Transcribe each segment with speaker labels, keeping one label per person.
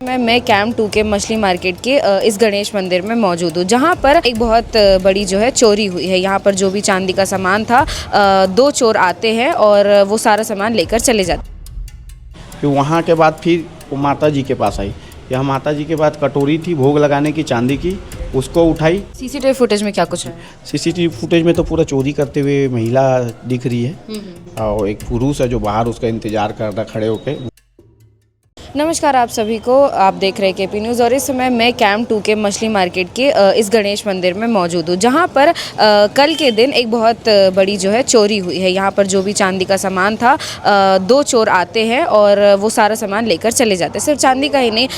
Speaker 1: मैं कैंप 2 के मछली मार्केट के इस गणेश मंदिर में मौजूद हूँ, जहाँ पर एक बहुत बड़ी जो है चोरी हुई है। यहाँ पर जो भी चांदी का सामान था, दो चोर आते हैं और वो सारा सामान लेकर चले जाते हैं।
Speaker 2: फिर वहाँ के बाद फिर वो माता जी के पास आई। यह माता जी के बाद कटोरी थी भोग लगाने की चांदी की, उसको उठाई।
Speaker 1: सीसीटीवी फुटेज में क्या कुछ है?
Speaker 2: सीसीटीवी फुटेज में तो पूरा चोरी करते हुए महिला दिख रही है और एक पुरुष है जो बाहर उसका इंतजार कर रहा खड़े होके।
Speaker 1: नमस्कार आप सभी को, आप देख रहे हैं केपी न्यूज़ और इस समय मैं कैंप 2 के मछली मार्केट के इस गणेश मंदिर में मौजूद हूँ, जहाँ पर कल के दिन एक बहुत बड़ी जो है चोरी हुई है। यहाँ पर जो भी चांदी का सामान था, दो चोर आते हैं और वो सारा सामान लेकर चले जाते हैं। सिर्फ चांदी का ही नहीं,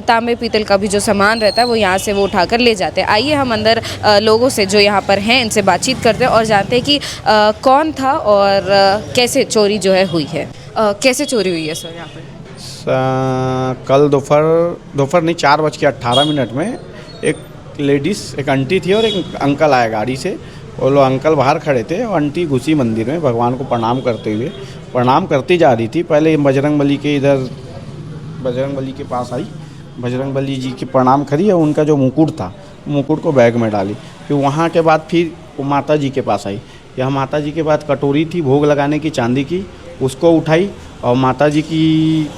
Speaker 1: तांबे पीतल का भी जो सामान रहता है वो यहाँ से वो उठाकर ले जाते हैं। आइए हम अंदर लोगों से जो यहाँ पर हैं इनसे बातचीत करते हैं और जानते हैं कि कौन था और कैसे चोरी जो है हुई है। कैसे चोरी हुई है सर यहाँ पर?
Speaker 2: कल दोपहर नहीं 4:18 में एक लेडीज़, एक आंटी थी और एक अंकल आए गाड़ी से। वो लोग अंकल बाहर खड़े थे और आंटी घुसी मंदिर में भगवान को प्रणाम करते हुए। प्रणाम करती जा रही थी, पहले बजरंगबली के इधर बजरंगबली के पास आई। बजरंगबली जी के प्रणाम करी और उनका जो मुकुट था मुकुट को बैग में डाली। फिर वहाँ के बाद फिर वो माता जी के पास आई। यह माता जी के बाद कटोरी थी भोग लगाने की चांदी की, उसको उठाई और माता जी की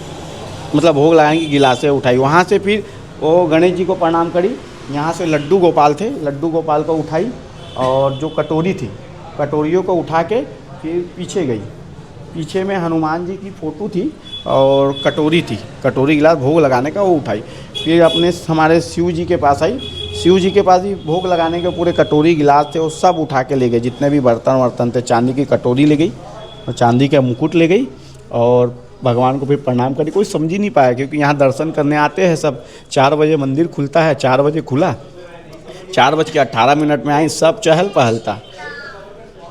Speaker 2: मतलब भोग लगाने की गिलासें उठाई। वहाँ से फिर वो गणेश जी को प्रणाम करी। यहाँ से लड्डू गोपाल थे, लड्डू गोपाल को उठाई और जो कटोरी थी कटोरियों को उठा के फिर पीछे गई। पीछे में हनुमान जी की फ़ोटो थी और कटोरी थी, कटोरी गिलास भोग लगाने का वो उठाई। फिर अपने हमारे शिव जी के पास आई। शिव जी के पास भी भोग लगाने के पूरे कटोरी गिलास थे वो सब उठा के ले गए। जितने भी बर्तन थे, चांदी की कटोरी ले गई और चांदी का मुकुट ले गई और भगवान को फिर प्रणाम करी। कोई समझ ही नहीं पाया क्योंकि यहाँ दर्शन करने आते हैं सब। 4 बजे मंदिर खुलता है, 4 बजे खुला, 4:18 में आई, सब चहल पहल था।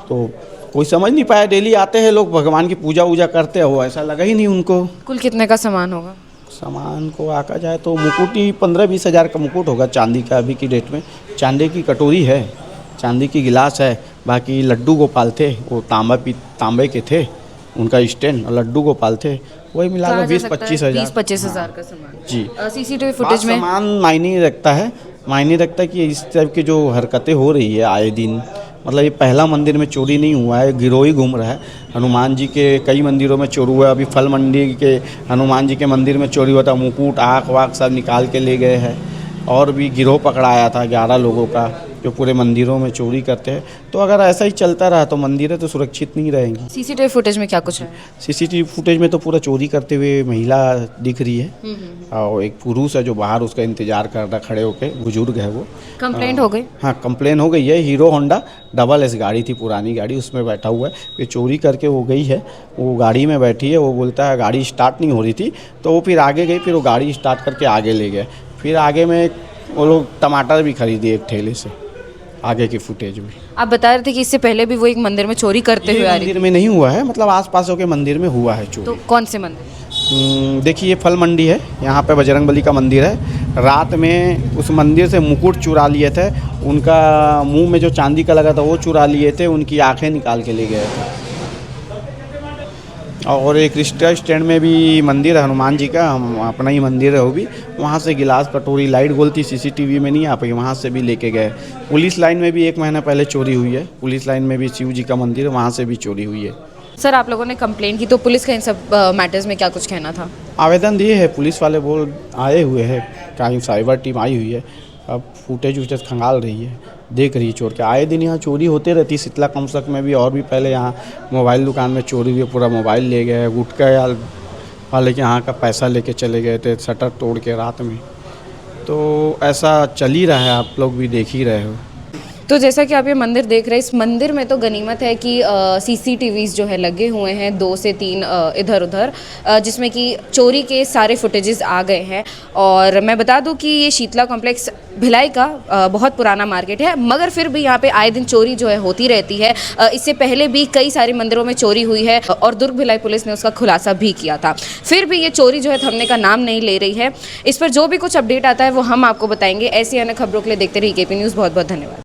Speaker 2: तो कोई समझ नहीं पाया। डेली आते हैं लोग, भगवान की पूजा वूजा करते हैं, वो ऐसा लगा ही नहीं उनको।
Speaker 1: कुल कितने का सामान होगा?
Speaker 2: सामान को आका जाए तो मुकुट ही 15-20 हज़ार का मुकुट होगा चांदी का अभी की डेट में। चांदी की कटोरी है, चांदी की गिलास है, बाकी लड्डू गोपाल थे, वो तांबे के थे उनका स्टैंड, और लड्डू गोपाल थे, वही मिला लो 20-25 हज़ार।
Speaker 1: 20-25 हज़ार का सामान
Speaker 2: जी।
Speaker 1: सीसीटीवी फुटेज में
Speaker 2: सामान मायने रखता है कि इस टाइप की जो हरकतें हो रही है आए दिन। मतलब ये पहला मंदिर में चोरी नहीं हुआ है, गिरोह ही घूम रहा है। हनुमान जी के कई मंदिरों में चोरी हुआ है। अभी फल मंडी के हनुमान जी के मंदिर में चोरी हुआ था, मुकुट आँख वाँख सब निकाल के ले गए हैं। और भी गिरोह पकड़ाया था 11 लोगों का जो पूरे मंदिरों में चोरी करते हैं। तो अगर ऐसा ही चलता रहा तो मंदिरें तो सुरक्षित नहीं रहेंगी।
Speaker 1: सीसीटीवी फुटेज में क्या कुछ है?
Speaker 2: सीसीटीवी फुटेज में तो पूरा चोरी करते हुए महिला दिख रही है और एक पुरुष है जो बाहर उसका इंतजार कर रहा खड़े होके, बुजुर्ग है वो।
Speaker 1: कंप्लेंट हो गई?
Speaker 2: हाँ, कंप्लेन हो गई है। हीरो होंडा डबल एस गाड़ी थी, पुरानी गाड़ी, उसमें बैठा हुआ है। फिर चोरी करके वो गई है, वो गाड़ी में बैठी है। वो बोलता है गाड़ी स्टार्ट नहीं हो रही थी, तो वो फिर आगे गई, फिर वो गाड़ी स्टार्ट करके आगे ले गए। फिर आगे में वो लोग टमाटर भी खरीदे एक ठेले से, आगे की फुटेज में।
Speaker 1: आप बता रहे थे कि इससे पहले भी वो एक मंदिर में चोरी करते हुए आ रही थी।
Speaker 2: मंदिर में नहीं हुआ है, मतलब आसपास के मंदिर में हुआ है चोरी।
Speaker 1: तो कौन से मंदिर?
Speaker 2: देखिए, ये फल मंडी है, यहाँ पे बजरंगबली का मंदिर है। रात में उस मंदिर से मुकुट चुरा लिए थे, उनका मुंह में जो चांदी का लगा था वो चुरा लिए थे, उनकी आंखें निकाल के ले गए थे। और एक रिक्शा स्टैंड में भी मंदिर है हनुमान जी का, हम अपना ही मंदिर है वो भी। वहाँ से गिलास कटोरी लाइट गोलती सीसीटीवी में नहीं आ पाई, वहाँ से भी लेके गए। पुलिस लाइन में भी 1 महीना पहले चोरी हुई है। पुलिस लाइन में भी शिव जी का मंदिर है, वहाँ से भी चोरी हुई है।
Speaker 1: सर, आप लोगों ने कंप्लेन की, तो पुलिस का इन सब मैटर्स में क्या कुछ कहना था?
Speaker 2: आवेदन दिए है, पुलिस वाले बोल आए हुए हैं, कहीं साइबर टीम आई हुई है। अब फुटेज वुटेज खंगाल रही है, देख रही है चोर के। आए दिन यहाँ चोरी होते रहती है। शीतला कमसक में भी और भी पहले यहाँ मोबाइल दुकान में चोरी हुई, पूरा मोबाइल ले गए। गुटखा वाले के यहाँ का पैसा लेके चले गए थे, शटर तोड़ के रात में। तो ऐसा चल ही रहा है, आप लोग भी देख ही रहे हो।
Speaker 1: तो जैसा कि आप ये मंदिर देख रहे हैं, इस मंदिर में तो गनीमत है कि सीसीटीवीज़ जो है लगे हुए हैं 2 से 3 इधर उधर, जिसमें कि चोरी के सारे फुटेजेस आ गए हैं। और मैं बता दूं कि ये शीतला कॉम्प्लेक्स भिलाई का बहुत पुराना मार्केट है, मगर फिर भी यहाँ पे आए दिन चोरी जो है होती रहती है। इससे पहले भी कई सारे मंदिरों में चोरी हुई है और दुर्ग भिलाई पुलिस ने उसका खुलासा भी किया था। फिर भी ये चोरी जो है थमने का नाम नहीं ले रही है। इस पर जो भी कुछ अपडेट आता है वो हम आपको बताएंगे। ऐसी अन्य खबरों के लिए देखते रहिए केपी न्यूज़। बहुत बहुत धन्यवाद।